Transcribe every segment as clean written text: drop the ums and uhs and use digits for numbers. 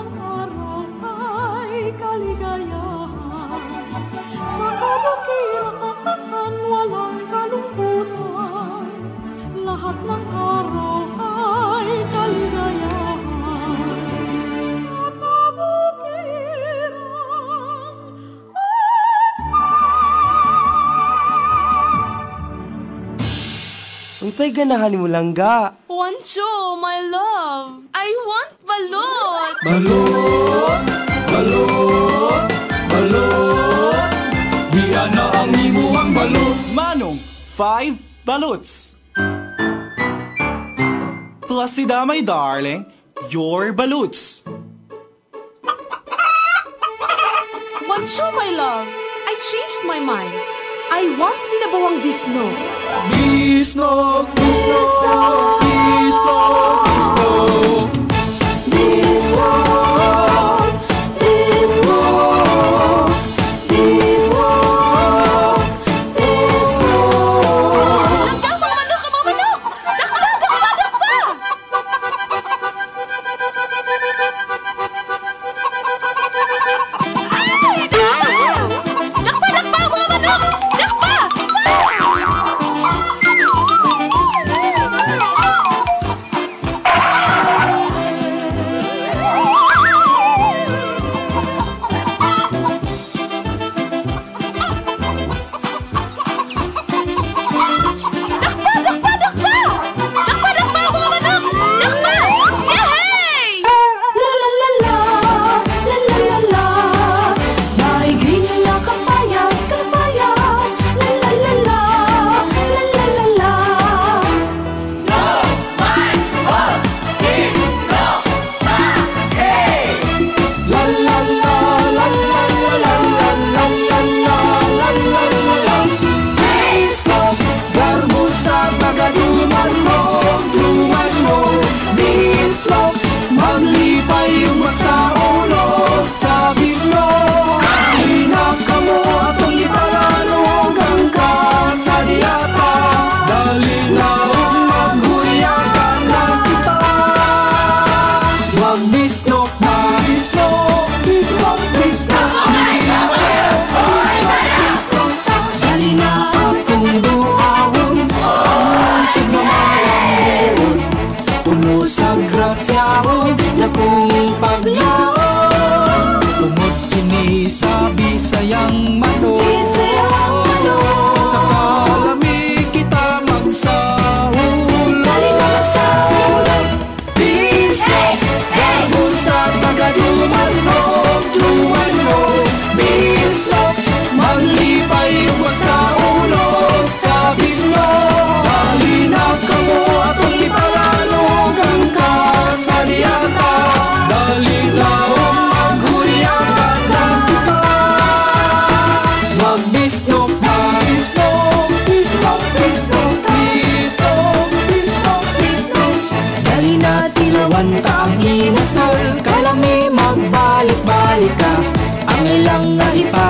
ng araw ay kaligayahan. Sa kabutiran walang kalungkutan. Lahat ng araw ay kaligayahan. Sa kabutiran Unsay ganahan mo langga? Wancho, my love. I want balot. Balot, balot, balot. Diyan na ang imuhang balot. Manong, 5 balots. Plus si Damay darling, your balots. Wancho, my love. I changed my mind. I want sinabawang bisno. Bisnog, bisnog, bisnog, bisnog. Bislog, bislog, bislog, bislog. Langga, mga manok, mga manok! Dakpa, dakpa, dakpa! Ay! Dakpa, dakpa, mga manok! Dakpa!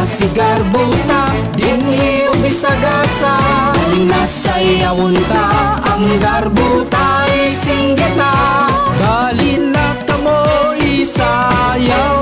Sigar buta, dinhi ubisagasa. Nasayawon ta, ang garbuta ay singgita. Dali na kamo isayaw.